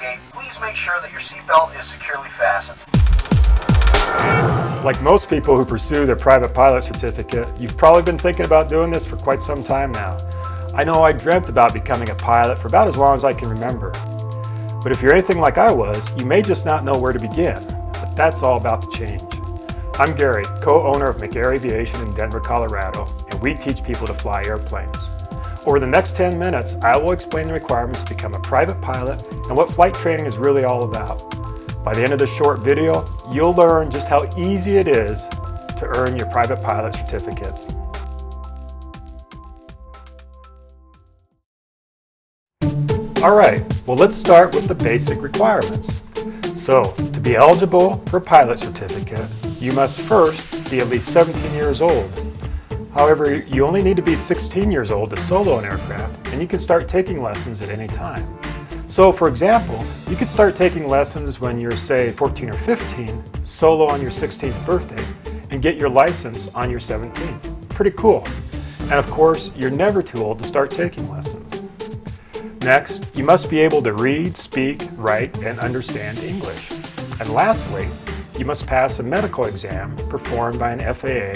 gate, please make sure that your seatbelt is securely fastened. Like most people who pursue their private pilot certificate, you've probably been thinking about doing this for quite some time now. I know I dreamt about becoming a pilot for about as long as I can remember. But if you're anything like I was, you may just not know where to begin. But that's all about to change. I'm Gary, co-owner of McAir Aviation in Denver, Colorado, and we teach people to fly airplanes. Over the next 10 minutes, I will explain the requirements to become a private pilot and what flight training is really all about. By the end of this short video, you'll learn just how easy it is to earn your private pilot certificate. All right, well, let's start with the basic requirements. So, to be eligible for a pilot certificate, you must first be at least 17 years old. However, you only need to be 16 years old to solo an aircraft, and you can start taking lessons at any time. So, for example, you could start taking lessons when you're, say, 14 or 15, solo on your 16th birthday, and get your license on your 17th. Pretty cool. And of course, you're never too old to start taking lessons. Next, you must be able to read, speak, write, and understand English. And lastly, you must pass a medical exam performed by an FAA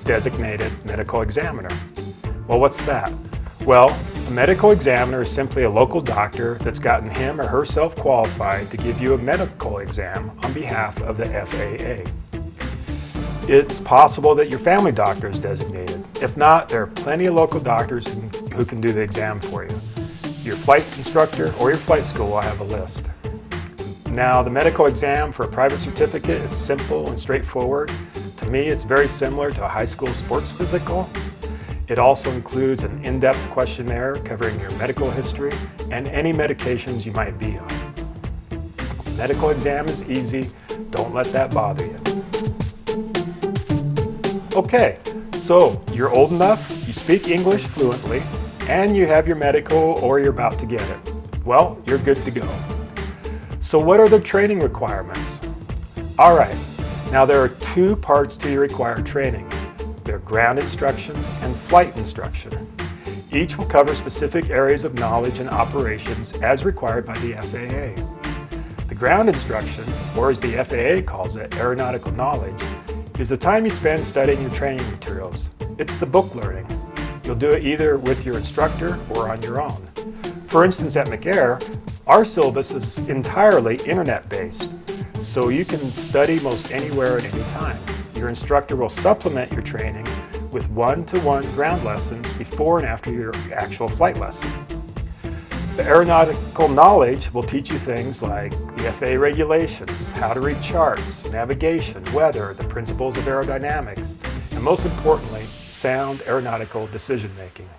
designated medical examiner. Well, what's that? Well, a medical examiner is simply a local doctor that's gotten him or herself qualified to give you a medical exam on behalf of the FAA. It's possible that your family doctor is designated. If not, there are plenty of local doctors who can do the exam for you. Your flight instructor or your flight school will have a list. Now, the medical exam for a private certificate is simple and straightforward. To me, it's very similar to a high school sports physical. It also includes an in-depth questionnaire covering your medical history and any medications you might be on. The medical exam is easy. Don't let that bother you. Okay, so you're old enough, you speak English fluently, and you have your medical or you're about to get it. Well, you're good to go. So what are the training requirements? All right, now there are two parts to your required training. They're ground instruction and flight instruction. Each will cover specific areas of knowledge and operations as required by the FAA. The ground instruction, or as the FAA calls it, aeronautical knowledge, is the time you spend studying your training materials. It's the book learning. You'll do it either with your instructor or on your own. For instance, at McAir, our syllabus is entirely internet-based, so you can study most anywhere at any time. Your instructor will supplement your training with one-to-one ground lessons before and after your actual flight lesson. The aeronautical knowledge will teach you things like the FAA regulations, how to read charts, navigation, weather, the principles of aerodynamics, and most importantly, sound aeronautical decision-making.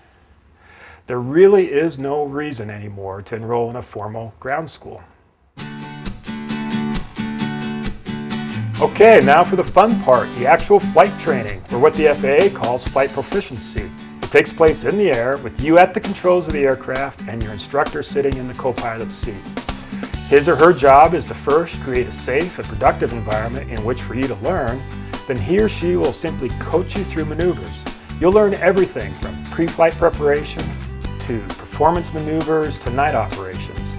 There really is no reason anymore to enroll in a formal ground school. Okay, now for the fun part, the actual flight training, or what the FAA calls flight proficiency. It takes place in the air with you at the controls of the aircraft and your instructor sitting in the co-pilot's seat. His or her job is to first create a safe and productive environment in which for you to learn, then he or she will simply coach you through maneuvers. You'll learn everything from pre-flight preparation to performance maneuvers to night operations.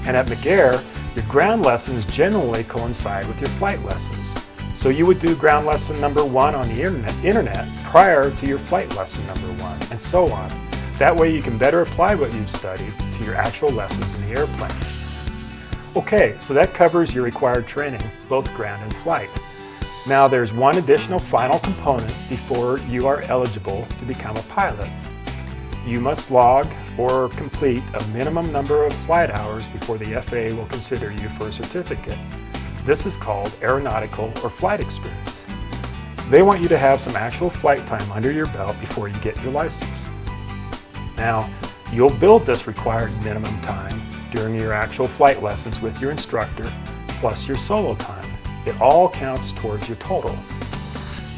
And at McAir, your ground lessons generally coincide with your flight lessons. So you would do ground lesson number 1 on the internet prior to your flight lesson number 1, and so on. That way you can better apply what you've studied to your actual lessons in the airplane. Okay, so that covers your required training, both ground and flight. Now there's one additional final component before you are eligible to become a pilot. You must log or complete a minimum number of flight hours before the FAA will consider you for a certificate. This is called aeronautical or flight experience. They want you to have some actual flight time under your belt before you get your license. Now, you'll build this required minimum time during your actual flight lessons with your instructor, plus your solo time. It all counts towards your total.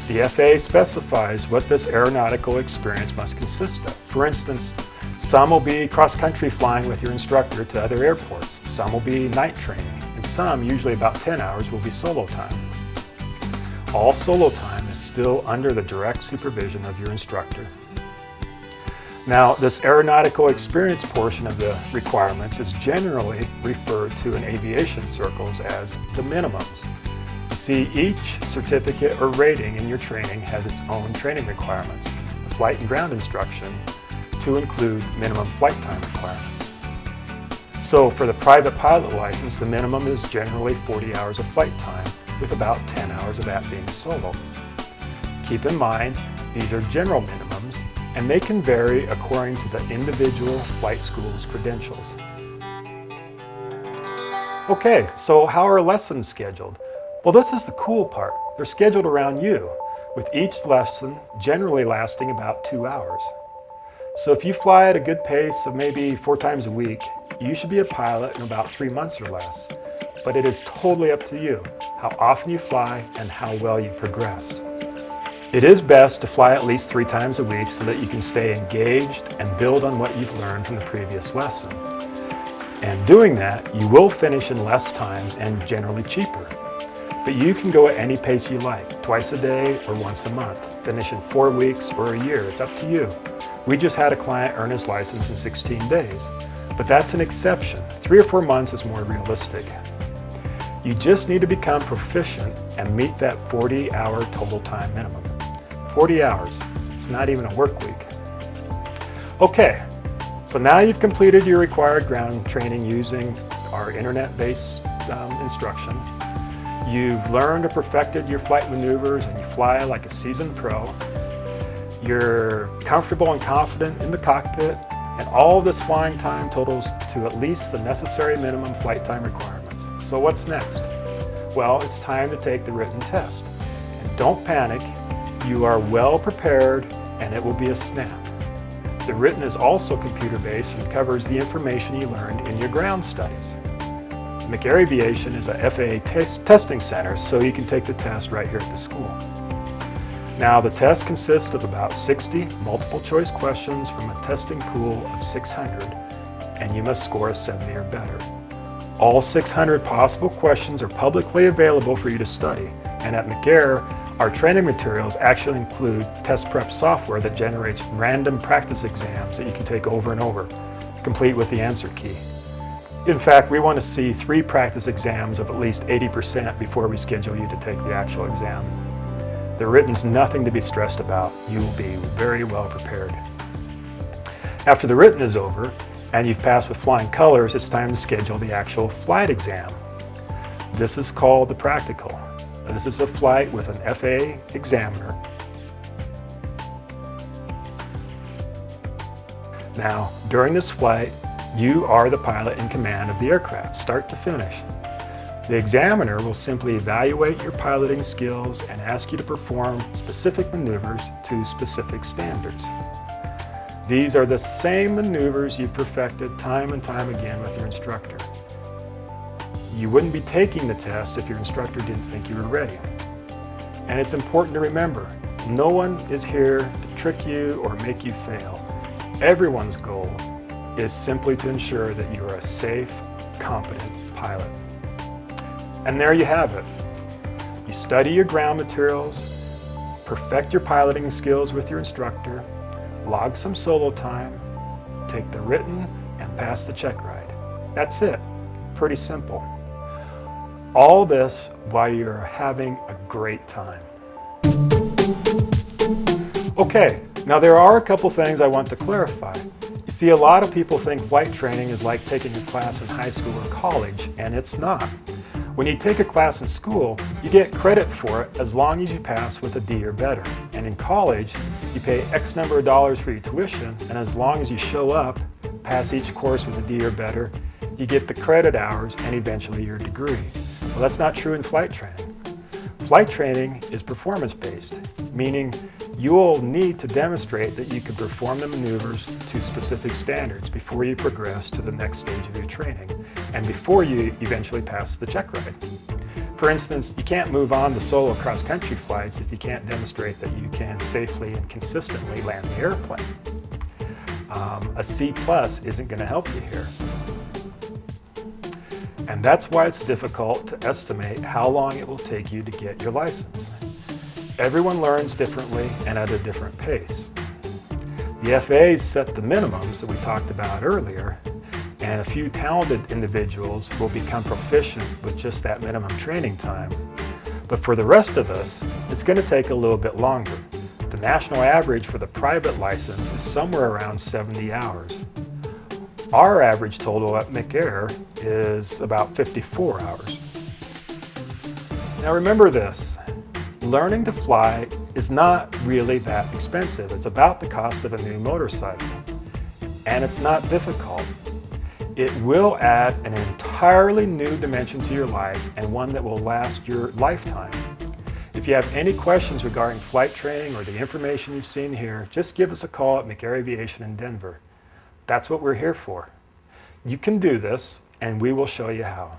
The FAA specifies what this aeronautical experience must consist of. For instance, some will be cross-country flying with your instructor to other airports, some will be night training, and some, usually about 10 hours, will be solo time. All solo time is still under the direct supervision of your instructor. Now, this aeronautical experience portion of the requirements is generally referred to in aviation circles as the minimums. You see, each certificate or rating in your training has its own training requirements, the flight and ground instruction, to include minimum flight time requirements. So for the private pilot license, the minimum is generally 40 hours of flight time, with about 10 hours of that being solo. Keep in mind, these are general minimums, and they can vary according to the individual flight school's credentials. Okay, so how are lessons scheduled? Well, this is the cool part. They're scheduled around you, with each lesson generally lasting about 2 hours. So if you fly at a good pace of maybe 4 times a week, you should be a pilot in about 3 months or less. But it is totally up to you how often you fly and how well you progress. It is best to fly at least 3 times a week so that you can stay engaged and build on what you've learned from the previous lesson. And doing that, you will finish in less time and generally cheaper. But you can go at any pace you like, twice a day or once a month, finish in 4 weeks or a year, it's up to you. We just had a client earn his license in 16 days, but that's an exception. 3 or 4 months is more realistic. You just need to become proficient and meet that 40-hour total time minimum. 40 hours, it's not even a work week. Okay, so now you've completed your required ground training using our internet-based instruction. You've learned or perfected your flight maneuvers and you fly like a seasoned pro. You're comfortable and confident in the cockpit, and all of this flying time totals to at least the necessary minimum flight time requirements. So what's next? Well, it's time to take the written test. And don't panic, you are well prepared and it will be a snap. The written is also computer-based and covers the information you learned in your ground studies. McAir Aviation is a FAA testing center, so you can take the test right here at the school. Now, the test consists of about 60 multiple choice questions from a testing pool of 600, and you must score a 70 or better. All 600 possible questions are publicly available for you to study, and at McAir, our training materials actually include test prep software that generates random practice exams that you can take over and over, complete with the answer key. In fact, we want to see 3 practice exams of at least 80% before we schedule you to take the actual exam. The written's nothing to be stressed about. You will be very well prepared. After the written is over and you've passed with flying colors, it's time to schedule the actual flight exam. This is called the practical. This is a flight with an FAA examiner. Now, during this flight, you are the pilot in command of the aircraft, start to finish. The examiner will simply evaluate your piloting skills and ask you to perform specific maneuvers to specific standards. These are the same maneuvers you've perfected time and time again with your instructor. You wouldn't be taking the test if your instructor didn't think you were ready. And it's important to remember, no one is here to trick you or make you fail. Everyone's goal is simply to ensure that you are a safe, competent pilot. And there you have it. You study your ground materials, perfect your piloting skills with your instructor, log some solo time, take the written, and pass the check ride. That's it. Pretty simple. All this while you're having a great time. Okay, now there are a couple things I want to clarify. You see, a lot of people think flight training is like taking a class in high school or college, and it's not. When you take a class in school, you get credit for it as long as you pass with a D or better. And in college, you pay X number of dollars for your tuition, and as long as you show up, pass each course with a D or better, you get the credit hours and eventually your degree. Well, that's not true in flight training. Flight training is performance-based, meaning you will need to demonstrate that you can perform the maneuvers to specific standards before you progress to the next stage of your training and before you eventually pass the check ride. For instance, you can't move on to solo cross-country flights if you can't demonstrate that you can safely and consistently land the airplane. A C+ isn't going to help you here. And that's why it's difficult to estimate how long it will take you to get your license. Everyone learns differently and at a different pace. The FAA set the minimums that we talked about earlier, and a few talented individuals will become proficient with just that minimum training time. But for the rest of us, it's going to take a little bit longer. The national average for the private license is somewhere around 70 hours. Our average total at McAir is about 54 hours. Now remember this, learning to fly is not really that expensive. It's about the cost of a new motorcycle. And it's not difficult. It will add an entirely new dimension to your life and one that will last your lifetime. If you have any questions regarding flight training or the information you've seen here, just give us a call at McAir Aviation in Denver. That's what we're here for. You can do this, and we will show you how.